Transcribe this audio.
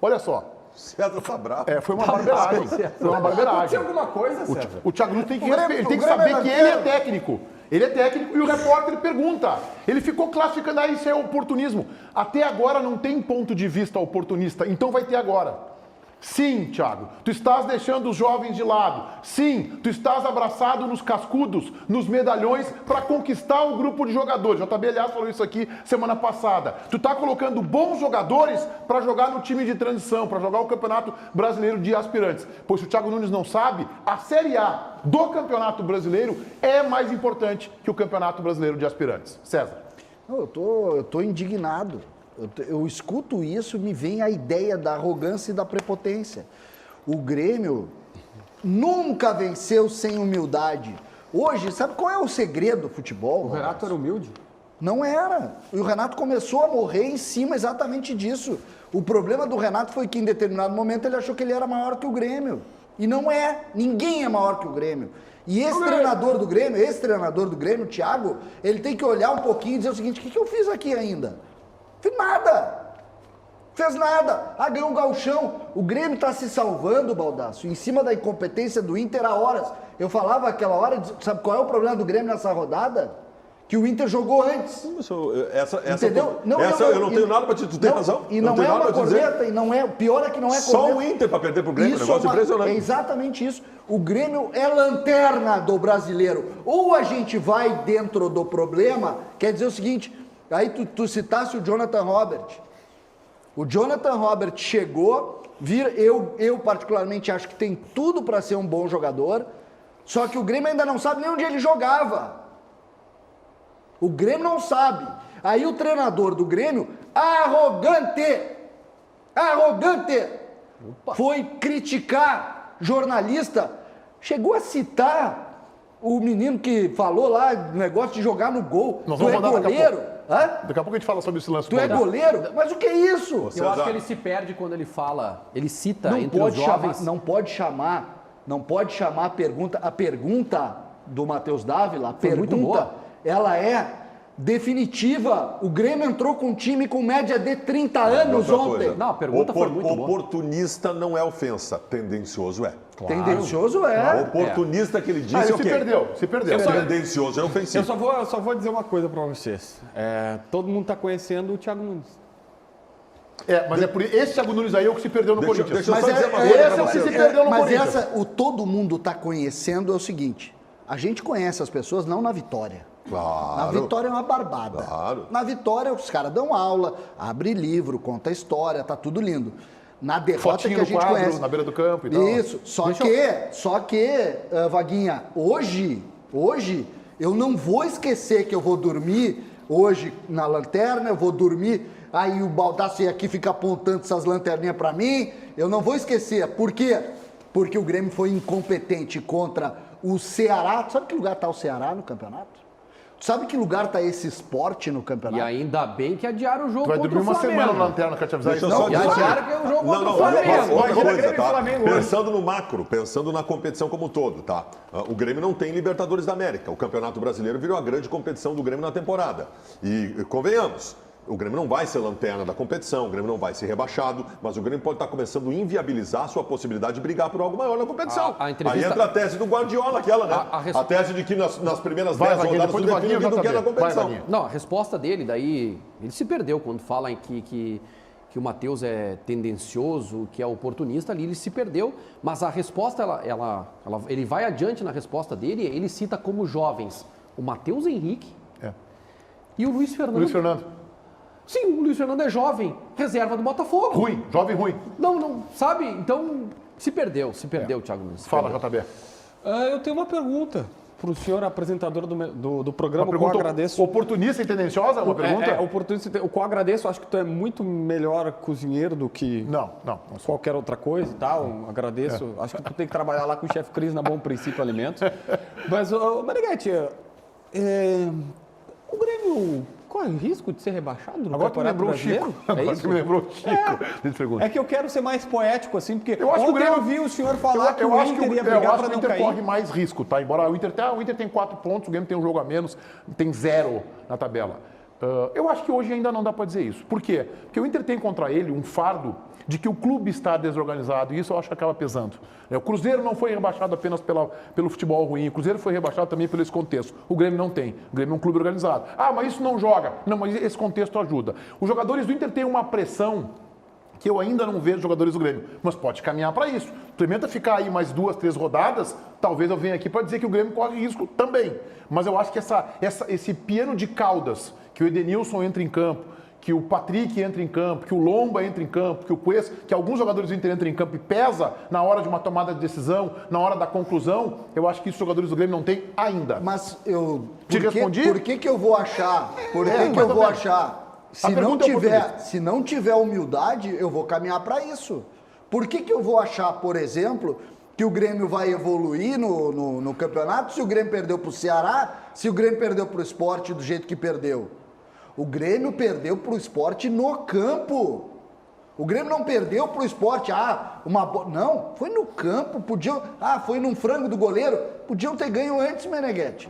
Olha só. César tá bravo. Foi uma barbeiragem. Foi uma barbeiragem. Tinha alguma coisa, César? O Thiago Nunes tem que, ele tem que saber que ele é técnico. Ele é técnico e o repórter pergunta. Ele ficou classificando, isso é oportunismo. Até agora não tem ponto de vista oportunista, então vai ter agora. Sim, Thiago, tu estás deixando os jovens de lado. Sim, tu estás abraçado nos cascudos, nos medalhões, para conquistar o grupo de jogadores. O JB, aliás, falou isso aqui semana passada. Tu tá colocando bons jogadores para jogar no time de transição, para jogar o Campeonato Brasileiro de Aspirantes. Pois se o Thiago Nunes não sabe, a Série A do Campeonato Brasileiro é mais importante que o Campeonato Brasileiro de Aspirantes. César. Não, eu tô indignado. Eu escuto isso, me vem a ideia da arrogância e da prepotência. O Grêmio nunca venceu sem humildade. Hoje, sabe qual é o segredo do futebol? O Renato era humilde? Não era. E o Renato começou a morrer em cima exatamente disso. O problema do Renato foi que em determinado momento ele achou que ele era maior que o Grêmio. E não é. Ninguém é maior que o Grêmio. E esse treinador do Grêmio, o Thiago, ele tem que olhar um pouquinho e dizer o seguinte: o que eu fiz aqui ainda? Fiz nada. Fez nada. Ganhou um gauchão. O Grêmio está se salvando, Baldasso, em cima da incompetência do Inter há horas. Eu falava aquela hora, sabe qual é o problema do Grêmio nessa rodada? Que o Inter jogou antes. Entendeu? Eu não tenho nada para te dizer, tu tem razão. E não é uma corneta, e não é. O pior é que não é corneta. Só o Inter para perder pro Grêmio, negócio impressionante. É exatamente isso. O Grêmio é lanterna do brasileiro. Ou a gente vai dentro do problema, quer dizer o seguinte, aí tu citasse o Jonathan Robert. O Jonathan Robert chegou, eu particularmente acho que tem tudo para ser um bom jogador, só que o Grêmio ainda não sabe nem onde ele jogava. O Grêmio não sabe. Aí o treinador do Grêmio, arrogante, foi criticar jornalista, chegou a citar o menino que falou lá, negócio de jogar no gol. Tu é goleiro? Daqui a pouco a gente fala sobre esse lance. Tu é goleiro? Mas o que é isso? Eu acho que ele se perde quando ele fala, ele cita entre os jovens. Não pode chamar a pergunta. A pergunta do Matheus Dávila, ela é definitiva. O Grêmio entrou com um time com média de 30 anos ontem. Não, a pergunta foi muito boa. Oportunista não é ofensa, tendencioso é. Claro. Tendencioso é. Oportunista que ele disse ele se perdeu. Tendencioso é ofensivo. Eu só vou dizer uma coisa para vocês. Todo mundo está conhecendo o Thiago Nunes. Mas é por esse Thiago Nunes aí é o que se perdeu no Corinthians. Deixa eu só dizer uma coisa pra você. Se perdeu no Corinthians. Mas o todo mundo está conhecendo é o seguinte: a gente conhece as pessoas não na vitória. Claro. Na vitória é uma barbada. Claro. Na vitória os caras dão aula, abre livro, conta história, tá tudo lindo. Na derrota Fotinho que a gente quadro, conhece. na beira do campo e tal. Isso. Só que, Vaguinha, hoje eu não vou esquecer que eu vou dormir hoje na lanterna, eu vou dormir, aí o Baldassi aqui fica apontando essas lanterninhas para mim, eu não vou esquecer. Por quê? Porque o Grêmio foi incompetente contra o Ceará. Tu sabe que lugar tá o Ceará no campeonato? Tu sabe que lugar tá esse esporte no campeonato? E ainda bem que adiaram o jogo Vai contra dormir o Flamengo. uma semana na lanterna, quer te avisar isso? Deixa eu só E adiaram que é o jogo contra o Flamengo. Outra coisa, tá? Flamengo Pensando no macro, pensando na competição como um todo, tá? O Grêmio não tem Libertadores da América. O Campeonato Brasileiro virou a grande competição do Grêmio na temporada. E convenhamos, o Grêmio não vai ser lanterna da competição, o Grêmio não vai ser rebaixado, mas o Grêmio pode estar começando a inviabilizar a sua possibilidade de brigar por algo maior na competição. Aí entra a tese do Guardiola, aquela, né? A tese de que nas primeiras 10 rodadas tudo define o que é na competição. Não, a resposta dele, daí, ele se perdeu quando fala em que o Matheus é tendencioso, que é oportunista, ali ele se perdeu, mas a resposta, ele vai adiante na resposta dele, ele cita como jovens o Matheus Henrique e o Luiz Fernando. Sim, o Luiz Fernando é jovem, reserva do Botafogo. Jovem ruim. Não, sabe? Então, se perdeu, Thiago Nunes. Fala, JB. Eu tenho uma pergunta para o senhor apresentador do programa, o qual eu agradeço. Oportunista e tendenciosa? Uma pergunta? Oportunista, o qual eu agradeço, acho que tu é muito melhor cozinheiro do que não qualquer outra coisa e tal. Agradeço. Acho que tu tem que trabalhar lá com o chefe Cris na Bom Princípio Alimentos. Mas, Meneghete, o Grêmio corre o risco de ser rebaixado no Campeonato Brasileiro? Agora tu me lembrou o Chico. É que eu quero ser mais poético, assim, porque eu acho que o Grêmio, eu vi o senhor falar que o Inter ia brigar para não cair. Eu acho que o Inter corre mais risco, tá? Embora o Inter tem 4 pontos, o Grêmio tem um jogo a menos, tem 0 na tabela. Eu acho que hoje ainda não dá para dizer isso. Por quê? Porque o Inter tem contra ele um fardo de que o clube está desorganizado, e isso eu acho que acaba pesando. O Cruzeiro não foi rebaixado apenas pelo futebol ruim, o Cruzeiro foi rebaixado também pelo esse contexto. O Grêmio não tem. O Grêmio é um clube organizado. Ah, mas isso não joga. Não, mas esse contexto ajuda. Os jogadores do Inter têm uma pressão que eu ainda não vejo jogadores do Grêmio, mas pode caminhar para isso. Experimenta ficar aí mais 2, 3 rodadas, talvez eu venha aqui para dizer que o Grêmio corre risco também. Mas eu acho que esse piano de caudas, que o Edenilson entra em campo, que o Patrick entra em campo, que o Lomba entra em campo, que o Cuesta, que alguns jogadores do Inter entram em campo e pesa na hora de uma tomada de decisão, na hora da conclusão, eu acho que isso os jogadores do Grêmio não têm ainda. Mas eu... Te respondi? Por que eu vou achar? Se não tiver humildade, eu vou caminhar para isso. Por que eu vou achar, por exemplo, que o Grêmio vai evoluir no campeonato se o Grêmio perdeu para o Ceará, se o Grêmio perdeu para o Sport do jeito que perdeu? O Grêmio perdeu para o Sport no campo. O Grêmio não perdeu para o Sport, não, foi no campo, foi num frango do goleiro, podiam ter ganho antes, Meneghetti.